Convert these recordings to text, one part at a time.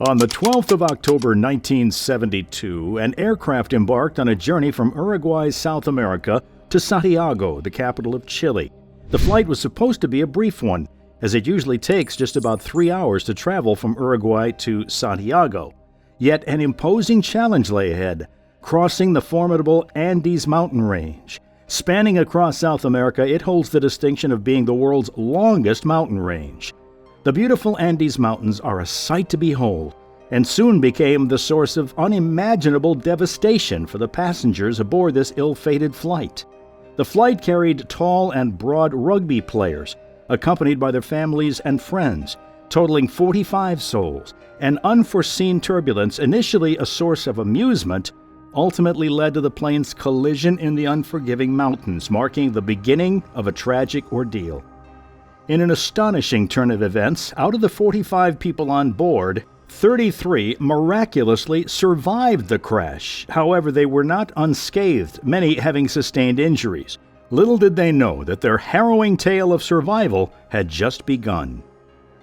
On the 12th of October 1972, an aircraft embarked on a journey from Uruguay, South America, to Santiago, the capital of Chile. The flight was supposed to be a brief one, as it usually takes just about 3 hours to travel from Uruguay to Santiago. Yet an imposing challenge lay ahead, crossing the formidable Andes mountain range. Spanning across South America, it holds the distinction of being the world's longest mountain range. The beautiful Andes Mountains are a sight to behold, and soon became the source of unimaginable devastation for the passengers aboard this ill-fated flight. The flight carried tall and broad rugby players, accompanied by their families and friends, totaling 45 souls. An unforeseen turbulence, initially a source of amusement, ultimately led to the plane's collision in the unforgiving mountains, marking the beginning of a tragic ordeal. In an astonishing turn of events, out of the 45 people on board, 33 miraculously survived the crash. However, they were not unscathed, many having sustained injuries. Little did they know that their harrowing tale of survival had just begun.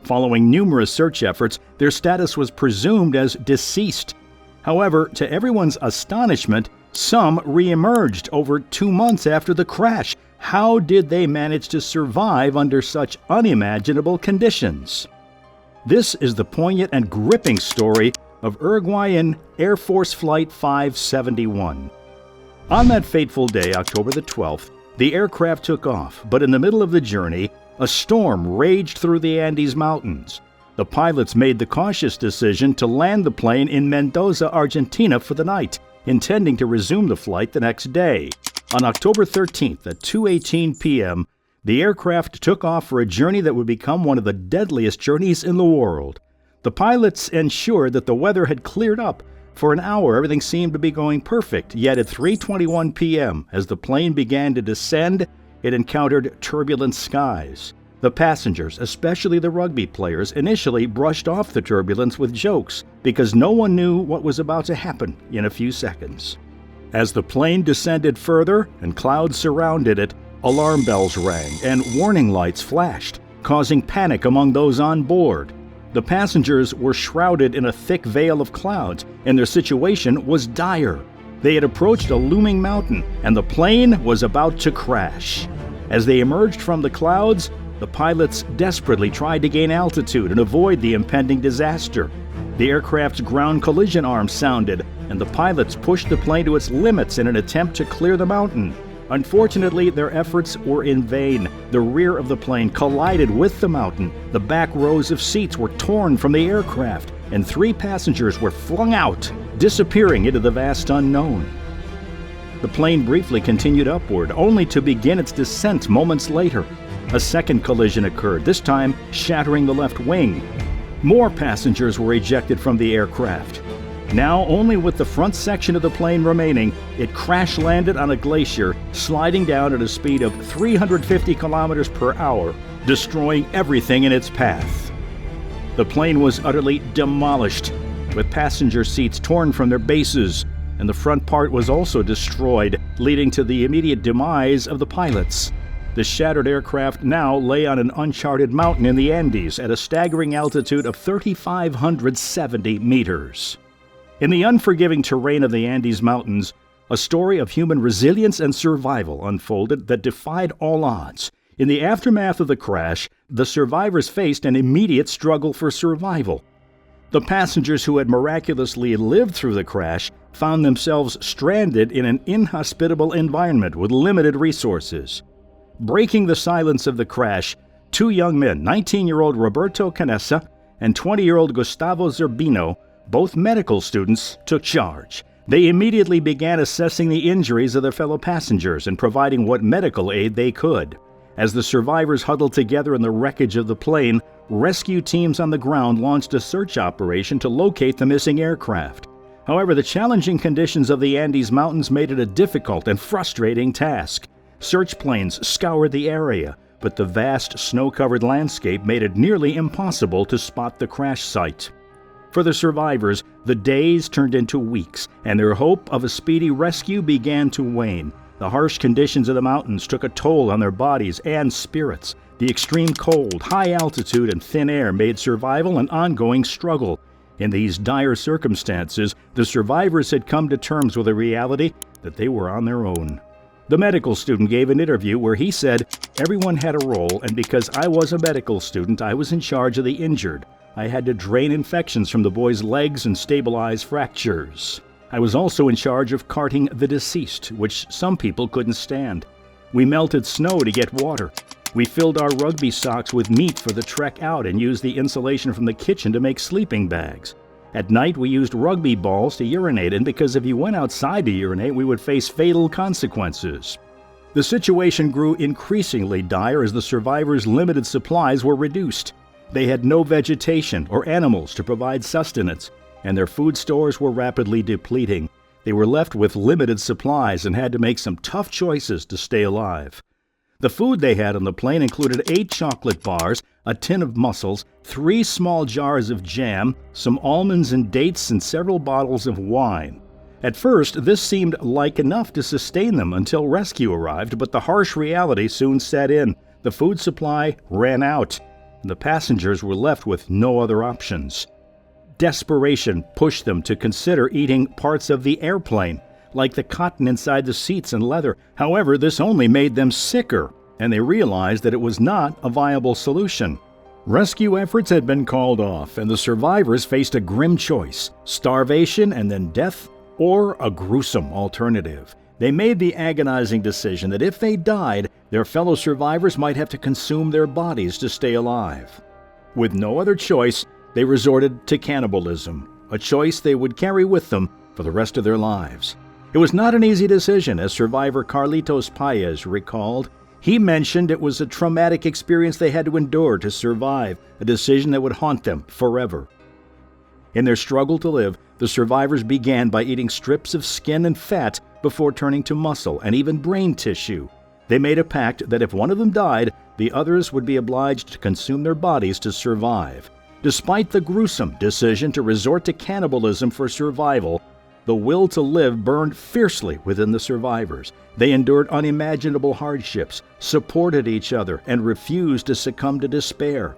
Following numerous search efforts, their status was presumed as deceased. However, to everyone's astonishment, some re-emerged over 2 months after the crash. How did they manage to survive under such unimaginable conditions? This is the poignant and gripping story of Uruguayan Air Force Flight 571. On that fateful day, October the 12th, the aircraft took off, but in the middle of the journey, a storm raged through the Andes Mountains. The pilots made the cautious decision to land the plane in Mendoza, Argentina for the night, intending to resume the flight the next day. On October 13th at 2:18 p.m., the aircraft took off for a journey that would become one of the deadliest journeys in the world. The pilots ensured that the weather had cleared up. For an hour, everything seemed to be going perfect, yet at 3:21 p.m., as the plane began to descend, it encountered turbulent skies. The passengers, especially the rugby players, initially brushed off the turbulence with jokes because no one knew what was about to happen in a few seconds. As the plane descended further and clouds surrounded it, alarm bells rang and warning lights flashed, causing panic among those on board. The passengers were shrouded in a thick veil of clouds, and their situation was dire. They had approached a looming mountain, and the plane was about to crash. As they emerged from the clouds, the pilots desperately tried to gain altitude and avoid the impending disaster. The aircraft's ground collision alarm sounded, and the pilots pushed the plane to its limits in an attempt to clear the mountain. Unfortunately, their efforts were in vain. The rear of the plane collided with the mountain, the back rows of seats were torn from the aircraft, and 3 passengers were flung out, disappearing into the vast unknown. The plane briefly continued upward, only to begin its descent moments later. A second collision occurred, this time shattering the left wing. More passengers were ejected from the aircraft. Now, only with the front section of the plane remaining, it crash-landed on a glacier, sliding down at a speed of 350 kilometers per hour, destroying everything in its path. The plane was utterly demolished, with passenger seats torn from their bases, and the front part was also destroyed, leading to the immediate demise of the pilots. The shattered aircraft now lay on an uncharted mountain in the Andes at a staggering altitude of 3,570 meters. In the unforgiving terrain of the Andes Mountains, a story of human resilience and survival unfolded that defied all odds. In the aftermath of the crash, the survivors faced an immediate struggle for survival. The passengers who had miraculously lived through the crash found themselves stranded in an inhospitable environment with limited resources. Breaking the silence of the crash, 2 young men, 19-year-old Roberto Canessa and 20-year-old Gustavo Zerbino, both medical students, took charge. They immediately began assessing the injuries of their fellow passengers and providing what medical aid they could. As the survivors huddled together in the wreckage of the plane, rescue teams on the ground launched a search operation to locate the missing aircraft. However, the challenging conditions of the Andes Mountains made it a difficult and frustrating task. Search planes scoured the area, but the vast snow-covered landscape made it nearly impossible to spot the crash site. For the survivors, the days turned into weeks, and their hope of a speedy rescue began to wane. The harsh conditions of the mountains took a toll on their bodies and spirits. The extreme cold, high altitude, and thin air made survival an ongoing struggle. In these dire circumstances, the survivors had come to terms with the reality that they were on their own. The medical student gave an interview where he said, "Everyone had a role, and because I was a medical student, I was in charge of the injured. I had to drain infections from the boys' legs and stabilize fractures. I was also in charge of carting the deceased, which some people couldn't stand. We melted snow to get water. We filled our rugby socks with meat for the trek out and used the insulation from the kitchen to make sleeping bags. At night, we used rugby balls to urinate in because if you went outside to urinate, we would face fatal consequences." The situation grew increasingly dire as the survivors' limited supplies were reduced. They had no vegetation or animals to provide sustenance, and their food stores were rapidly depleting. They were left with limited supplies and had to make some tough choices to stay alive. The food they had on the plane included 8 chocolate bars, a tin of mussels, 3 small jars of jam, some almonds and dates, and several bottles of wine. At first, this seemed like enough to sustain them until rescue arrived, but the harsh reality soon set in. The food supply ran out. The passengers were left with no other options. Desperation pushed them to consider eating parts of the airplane, like the cotton inside the seats and leather. However, this only made them sicker, and they realized that it was not a viable solution. Rescue efforts had been called off, and the survivors faced a grim choice: starvation and then death, or a gruesome alternative. They made the agonizing decision that if they died, their fellow survivors might have to consume their bodies to stay alive. With no other choice, they resorted to cannibalism, a choice they would carry with them for the rest of their lives. It was not an easy decision, as survivor Carlitos Paez recalled. He mentioned it was a traumatic experience they had to endure to survive, a decision that would haunt them forever. In their struggle to live, the survivors began by eating strips of skin and fat before turning to muscle and even brain tissue. They made a pact that if one of them died, the others would be obliged to consume their bodies to survive. Despite the gruesome decision to resort to cannibalism for survival, the will to live burned fiercely within the survivors. They endured unimaginable hardships, supported each other, and refused to succumb to despair.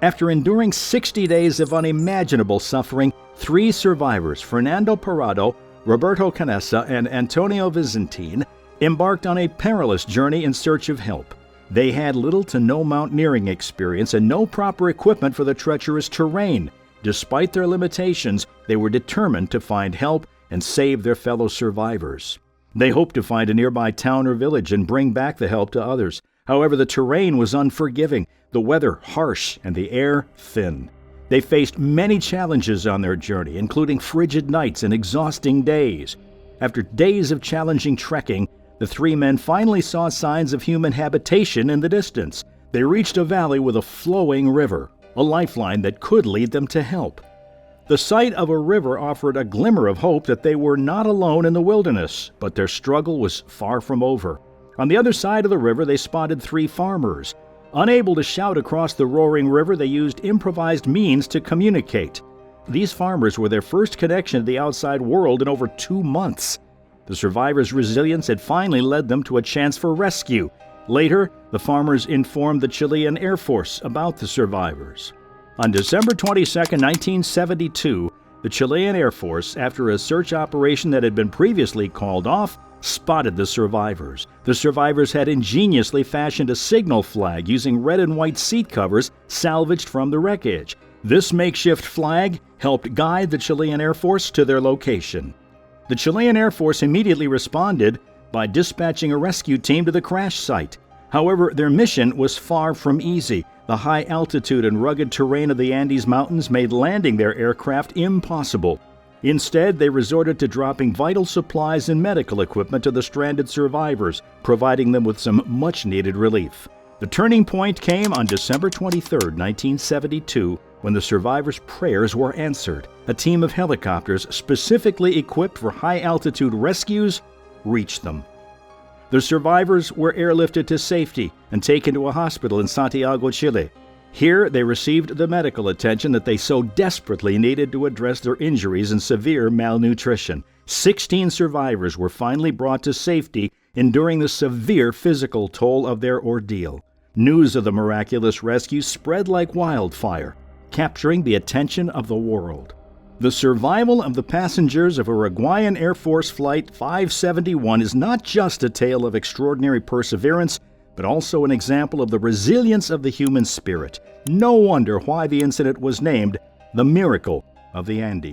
After enduring 60 days of unimaginable suffering, 3 survivors, Fernando Parado, Roberto Canessa, and Antonio Vicentin, embarked on a perilous journey in search of help. They had little to no mountaineering experience and no proper equipment for the treacherous terrain. Despite their limitations, they were determined to find help and save their fellow survivors. They hoped to find a nearby town or village and bring back the help to others. However, the terrain was unforgiving, the weather harsh, and the air thin. They faced many challenges on their journey, including frigid nights and exhausting days. After days of challenging trekking, the 3 men finally saw signs of human habitation in the distance. They reached a valley with a flowing river, a lifeline that could lead them to help. The sight of a river offered a glimmer of hope that they were not alone in the wilderness, but their struggle was far from over. On the other side of the river, they spotted 3 farmers. Unable to shout across the roaring river, they used improvised means to communicate. These farmers were their first connection to the outside world in over 2 months. The survivors' resilience had finally led them to a chance for rescue. Later, the farmers informed the Chilean Air Force about the survivors. On December 22, 1972, the Chilean Air Force, after a search operation that had been previously called off, spotted the survivors. The survivors had ingeniously fashioned a signal flag using red and white seat covers salvaged from the wreckage. This makeshift flag helped guide the Chilean Air Force to their location. The Chilean Air Force immediately responded by dispatching a rescue team to the crash site. However, their mission was far from easy. The high altitude and rugged terrain of the Andes Mountains made landing their aircraft impossible. Instead, they resorted to dropping vital supplies and medical equipment to the stranded survivors, providing them with some much-needed relief. The turning point came on December 23, 1972, when the survivors' prayers were answered. A team of helicopters specifically equipped for high-altitude rescues reached them. The survivors were airlifted to safety and taken to a hospital in Santiago, Chile. Here, they received the medical attention that they so desperately needed to address their injuries and severe malnutrition. 16 survivors were finally brought to safety, enduring the severe physical toll of their ordeal. News of the miraculous rescue spread like wildfire, capturing the attention of the world. The survival of the passengers of Uruguayan Air Force Flight 571 is not just a tale of extraordinary perseverance, but also an example of the resilience of the human spirit. No wonder why the incident was named the Miracle of the Andes.